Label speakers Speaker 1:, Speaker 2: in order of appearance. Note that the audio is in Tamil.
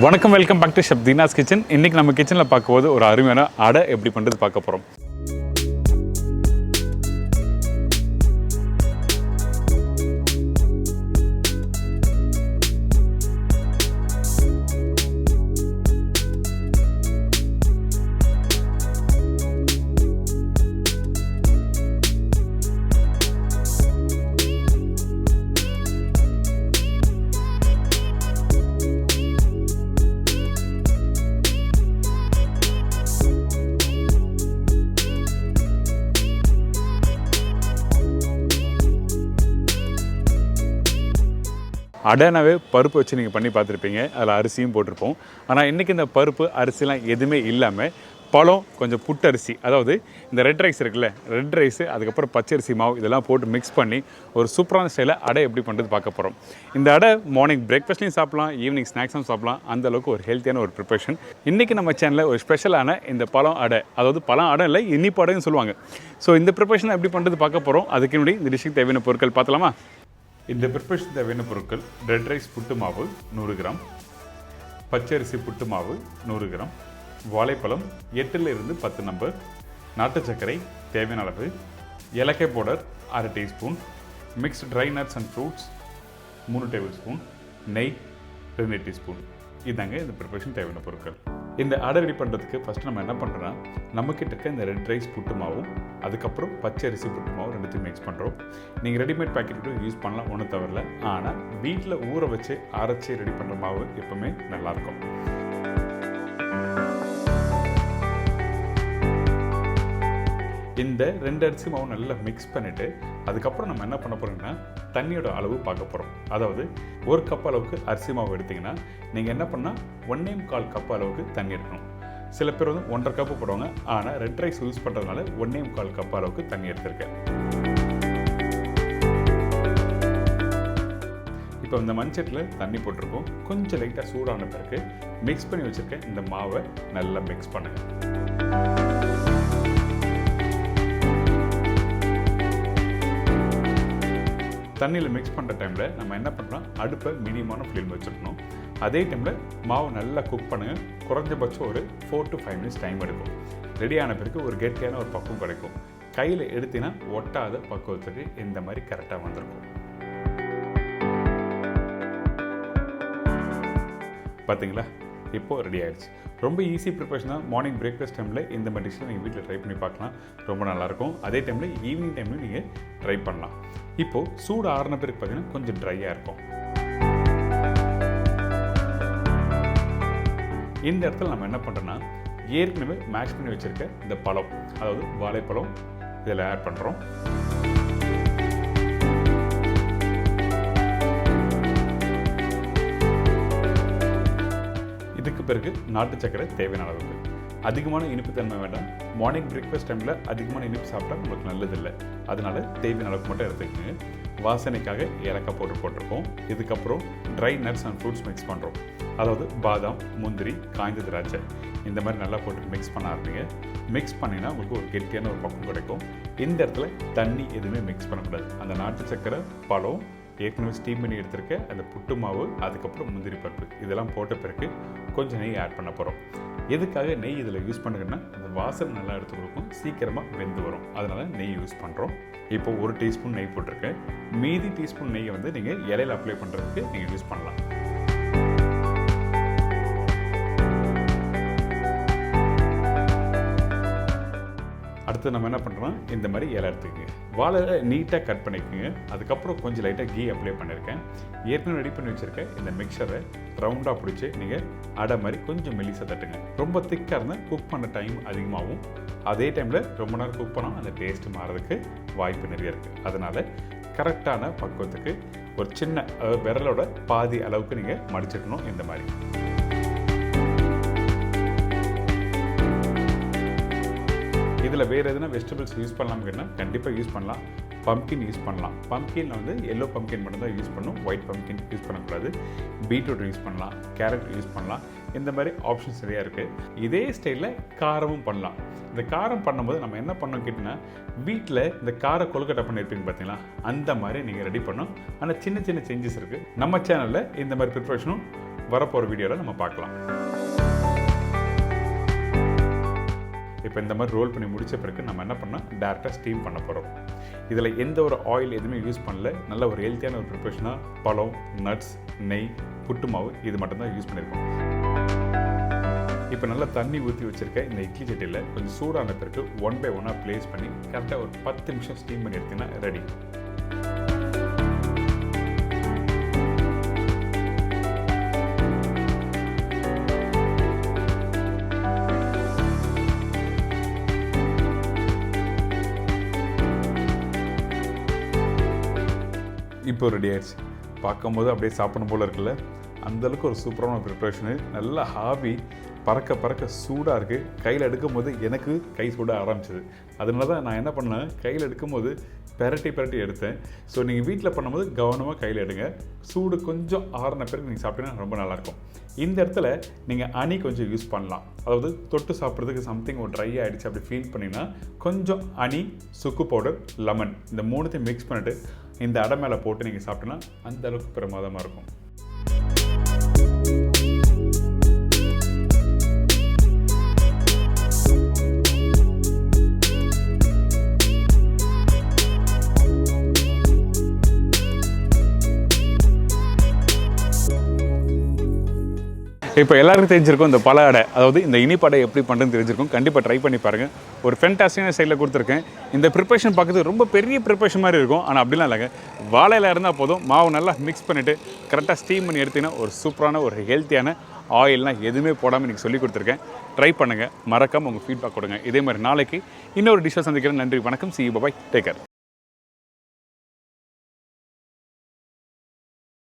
Speaker 1: வணக்கம், welcome back to chef Deena's kitchen. இன்றைக்கி நம்ம கிச்சனில் பார்க்கும்போது ஒரு அருமையான அடை எப்படி பண்ணுறது பார்க்க போகிறோம். அடைனாவே பருப்பு வச்சு நீங்கள் பண்ணி பார்த்துருப்பீங்க, அதில் அரிசியும் போட்டிருப்போம். ஆனால் இன்றைக்கி இந்த பருப்பு அரிசிலாம் எதுவுமே இல்லாமல் பழம், கொஞ்சம் புட்டரிசி, அதாவது இந்த ரெட் ரைஸ் இருக்குல்ல, ரெட் ரைஸு, அதுக்கப்புறம் பச்சரிசி மாவு இதெல்லாம் போட்டு மிக்ஸ் பண்ணி ஒரு சூப்பரான ஸ்டைலில் அடை எப்படி பண்ணுறது பார்க்க போகிறோம். இந்த அடை மார்னிங் பிரேக்ஃபாஸ்ட்லையும் சாப்பிட்லாம், ஈவினிங் ஸ்நாக்ஸும் சாப்பிட்லாம். அந்தளவுக்கு ஒரு ஹெல்த்தியான ஒரு ப்ரிப்பரேஷன். இன்றைக்கி நம்ம சேனலில் ஒரு ஸ்பெஷலான இந்த பழம் அடை, அதாவது பழம் அடை இல்லை, இனிப்பு அடைன்னு சொல்லுவாங்க. ஸோ இந்த ப்ரிப்பரேஷன் எப்படி பண்ணுறது பார்க்க போகிறோம். அதுக்கு முன்னாடி இந்த டிஷ்ஷுக்கு தேவையான பொருட்கள் பார்த்தலாமா? இந்த ப்ரிப்பரேஷன் தேவையான பொருட்கள்: ரெட் ரைஸ் புட்டு மாவு 100 கிராம், பச்சரிசி புட்டு மாவு 100 கிராம், வாழைப்பழம் 8லிருந்து 10 நம்பர், நாட்டு சர்க்கரை தேவையான அளவு, ஏலக்காய் powder 1/2 teaspoon, mixed dry nuts and fruits 3 table spoon, நெய் 2 டீஸ்பூன். இதாங்க இந்த ப்ரிப்பரேஷன் தேவையான பொருட்கள். இந்த அடை ரெடி பண்ணுறதுக்கு ஃபஸ்ட்டு நம்ம என்ன பண்ணுறோன்னா, நம்மக்கிட்ட இருக்க இந்த ரெட் ரைஸ் புட்டு மாவும் அதுக்கப்புறம் பச்சரிசி புட்டு மாவும் ரெண்டுத்தையும் மிக்ஸ் பண்ணுறோம். நீங்கள் ரெடிமேட் பேக்கெட்டு யூஸ் பண்ணலாம், ஒன்றும் தவறில்லை. ஆனால் வீட்டில் ஊற வச்சு அரைச்சி ரெடி பண்ணுற மாவு எப்போவுமே நல்லாயிருக்கும். இந்த 2 அரிசி மாவு நல்லா மிக்ஸ் பண்ணிவிட்டு அதுக்கப்புறம் நம்ம என்ன பண்ண போகிறோம்னா, தண்ணியோட அளவு பார்க்க போகிறோம். அதாவது 1 கப் அளவுக்கு அரிசி மாவு எடுத்திங்கன்னா நீங்கள் என்ன பண்ணால் 1.25 கப் அளவுக்கு தண்ணி எடுக்கணும். சில பேர் வந்து 1.5 கப்பு போடுவாங்க. ஆனால் ரெட் ரைஸ் யூஸ் பண்ணுறதுனால 1.25 கப் அளவுக்கு தண்ணி எடுத்திருக்கேன். இப்போ இந்த மண்சட்டில் தண்ணி போட்டிருக்கோம். கொஞ்சம் லைட்டாக சூடான பிறகு மிக்ஸ் பண்ணி வச்சுருக்கேன் இந்த மாவை நல்லா மிக்ஸ் பண்ணுங்கள். தண்ணியில் மிக்ஸ் பண்ணுற டைமில் நம்ம என்ன பண்ணுறோம், அடுப்பை மினிமமான ஃப்ளேம் வச்சுருக்கணும். அதே டைமில் மாவு நல்லா குக் பண்ணுங்கள். குறைஞ்சபட்சம் ஒரு 4 to 5 மினிட்ஸ் டைம் எடுக்கும். ரெடியான பிறகு ஒரு கெட்டியான ஒரு பக்குவம் கிடைக்கும். கையில் எடுத்தினா ஒட்டாத பக்குவத்துக்கு இந்த மாதிரி கரெக்டாக வந்திருக்கும். பார்த்தீங்களா, இப்போது ரெடி ஆகிடுச்சு. ரொம்ப ஈஸி ப்ரிப்பரேஷன் தான். மார்னிங் பிரேக்ஃபாஸ்ட் டைமில் இந்த மாதிரி டிஷ்ஷில் நீங்கள் வீட்டில் ட்ரை பண்ணி பார்க்கலாம், ரொம்ப நல்லாயிருக்கும். அதே டைமில் ஈவினிங் டைமில் நீங்கள் ட்ரை பண்ணலாம். இப்போது சூடு ஆறின பிறகு பார்த்தீங்கன்னா கொஞ்சம் ட்ரையாக இருக்கும். இந்த இடத்துல நம்ம என்ன பண்ணுறோன்னா, ஏற்கனவே மேஷ் பண்ணி வச்சுருக்க இந்த பழம், அதாவது வாழைப்பழம், இதில் ஆட் பண்ணுறோம். இதுக்கு பிறகு நாட்டு சர்க்கரை தேவையான அளவுக்கு. அதிகமான இனிப்பு தன்மை வேண்டாம். மார்னிங் பிரேக்ஃபாஸ்ட் டைமில் அதிகமான இனிப்பு சாப்பிட்டா உங்களுக்கு நல்லதில்லை. அதனால் தேவையான அளவுக்கு மட்டும் எடுத்துக்கோங்க. வாசனைக்காக ஏலக்காய் பவுடர் போட்டிருக்கோம். இதுக்கப்புறம் dry nuts and fruits mix பண்ணுறோம். அதாவது பாதாம், முந்திரி, காய்ந்த திராட்சை இந்த மாதிரி நல்லா போட்டு மிக்ஸ் பண்ண ஆரம்பிங்க. மிக்ஸ் பண்ணிங்கன்னா உங்களுக்கு ஒரு கெட்டியான ஒரு பக்கம் கிடைக்கும். இந்த இடத்துல தண்ணி எதுவுமே மிக்ஸ் பண்ணக்கூடாது. அந்த நாட்டு சர்க்கரை, பழம், ஏற்கனவே ஸ்டீம் பண்ணி எடுத்துருக்க அந்த புட்டு மாவு, அதுக்கப்புறம் முந்திரி பருப்பு இதெல்லாம் போட்ட பிறகு கொஞ்சம் நெய் ஆட் பண்ண போகிறோம். எதுக்காக நெய் இதில் யூஸ் பண்ணுங்கன்னா, அந்த வாசனை நல்லா எடுத்து கொடுக்கும், சீக்கிரமாக வெந்து வரும். அதனால் நெய் யூஸ் பண்ணுறோம். இப்போ 1 டீஸ்பூன் நெய் போட்டிருக்கேன். மீதி டீஸ்பூன் நெய்யை வந்து நீங்கள் இலையில் அப்ளை பண்ணுறதுக்கு நீங்கள் யூஸ் பண்ணலாம். அடுத்து நம்ம என்ன பண்ணுறோம், இந்த மாதிரி இலை எடுத்துக்கோங்க. வாழை நீட்டாக கட் பண்ணிக்கோங்க. அதுக்கப்புறம் கொஞ்சம் லைட்டாக கீ அப்ளை பண்ணியிருக்கேன். ஏற்கனவே ரெடி பண்ணி வச்சுருக்கேன் இந்த மிக்சரை ரவுண்டாக பிடிச்சி நீங்கள் அடை மாதிரி கொஞ்சம் மெலிசாக தட்டுங்க. ரொம்ப திக்காக இருந்தால் குக் பண்ண டைம் அதிகமாகும். அதே டைமில் ரொம்ப நேரம் குக் பண்ணால் அந்த டேஸ்ட்டு மாறதுக்கு வாய்ப்பு நிறைய இருக்குது. அதனால் கரெக்டான பக்குவத்துக்கு ஒரு சின்ன விரலோட பாதி அளவுக்கு நீங்கள் மடிச்சிடணும். இந்த மாதிரி இதில் வேறு எதுனா வெஜிடபிள்ஸ் யூஸ் பண்ணலாம் கேட்டால் கண்டிப்பாக யூஸ் பண்ணலாம். பம்ப்கின் யூஸ் பண்ணலாம். பம்ப்கினில் வந்து எல்லோ பம்ப்கின் மட்டும்தான் யூஸ் பண்ணணும், ஒயிட் பம்ப்கின் யூஸ் பண்ணக்கூடாது. பீட்ரூட் யூஸ் பண்ணலாம், கேரட் யூஸ் பண்ணலாம். இந்த மாதிரி ஆப்ஷன்ஸ் நிறையா இருக்குது. இதே ஸ்டைலில் காரமும் பண்ணலாம். இந்த காரம் பண்ணும்போது நம்ம என்ன பண்ணோம் கேட்டிங்கன்னா, வீட்டில் இந்த கார கொழுக்கட்டை பண்ணியிருப்பீங்க பார்த்தீங்களா, அந்த மாதிரி நீங்கள் ரெடி பண்ணோம். ஆனால் சின்ன சின்ன சேஞ்சஸ் இருக்குது. நம்ம சேனலில் இந்த மாதிரி ப்ரிப்பரேஷனும் வரப்போகிற வீடியோவில் நம்ம பார்க்கலாம். இப்போ இந்த மாதிரி ரோல் பண்ணி முடித்த பிறகு நம்ம என்ன பண்ணால் டேரெக்டாக ஸ்டீம் பண்ண போகிறோம். இதில் எந்த ஒரு ஆயில் எதுவுமே யூஸ் பண்ணல. நல்ல ஒரு ஹெல்த்தியான ஒரு ப்ரிப்பரேஷனாக பழம், நட்ஸ், நெய், புட்டு மாவு இது மட்டும்தான் யூஸ் பண்ணியிருக்கோம். இப்போ நல்லா தண்ணி ஊற்றி வச்சுருக்க இந்த இட்லி சட்டியில் கொஞ்சம் சூடான பிறகு 1 by 1 ப்ளேஸ் பண்ணி கரெக்டாக ஒரு 10 நிமிஷம் ஸ்டீம் பண்ணி எடுத்திங்கன்னா ரெடி. இப்போ ரெடி ஆயிடுச்சு. பார்க்கும்போது அப்படியே சாப்பிடணும் போல் இருக்குல்ல. அந்தளவுக்கு ஒரு சூப்பரான ப்ரிப்ரேஷனு. நல்லா ஹாவி பறக்க பறக்க சூடாக இருக்குது. கையில் எடுக்கும்போது எனக்கு கை சூட ஆரம்பிச்சிது. அதனால தான் நான் என்ன பண்ணேன், கையில் எடுக்கும்போது பெரட்டி எடுத்தேன். ஸோ நீங்கள் வீட்டில் பண்ணும்போது கவனமாக கையில் எடுங்க. சூடு கொஞ்சம் ஆறின பிறகு நீங்கள் சாப்பிட்டீங்கன்னா ரொம்ப நல்லாயிருக்கும். இந்த இடத்துல நீங்கள் அணி கொஞ்சம் யூஸ் பண்ணலாம். அதாவது தொட்டு சாப்பிட்றதுக்கு சம்திங் ஒரு ட்ரை ஆகிடுச்சு அப்படி ஃபீல் பண்ணிங்கன்னா கொஞ்சம் அணி, சுக்கு பவுடர், லெமன் இந்த 3த்தையும் மிக்ஸ் பண்ணிவிட்டு இந்த அடை மேலே போட்டு நீங்கள் சாப்பிட்டீங்கன்னா அந்த அளவுக்கு பிரமாதமாக இருக்கும். இப்போ எல்லாருக்கும் தெரிஞ்சிருக்கும் இந்த பல அடை, அதாவது இந்த இனிப்படை எப்படி பண்ணுறதுன்னு தெரிஞ்சிருக்கும். கண்டிப்பாக ட்ரை பண்ணி பாருங்கள். ஒரு ஃபென்டாஸ்டிக்கான ஸ்டைலில் கொடுத்துருக்கேன். இந்த ப்ரிப்பரேஷன் பார்க்குறது ரொம்ப பெரிய ப்ரிப்பரேஷன் மாதிரி இருக்கும். ஆனால் அப்படிலாம் இல்லைங்க. வாழையில இருந்தால் போதும். மாவு நல்லா மிக்ஸ் பண்ணிவிட்டு கரெக்டாக ஸ்டீம் பண்ணி எடுத்திங்கன்னா ஒரு சூப்பரான ஒரு ஹெல்த்தியான ஆயில்லாம் எதுவுமே போடாமல் இன்றைக்கி சொல்லி கொடுத்துருக்கேன். ட்ரை பண்ணுங்கள். மறக்காமல் உங்கள் ஃபீட்பேக் கொடுங்க. இதே மாதிரி நாளைக்கு இன்னொரு டிஷ்ஷை சந்திக்கிறேன். நன்றி, வணக்கம். See you, bye bye. Take care.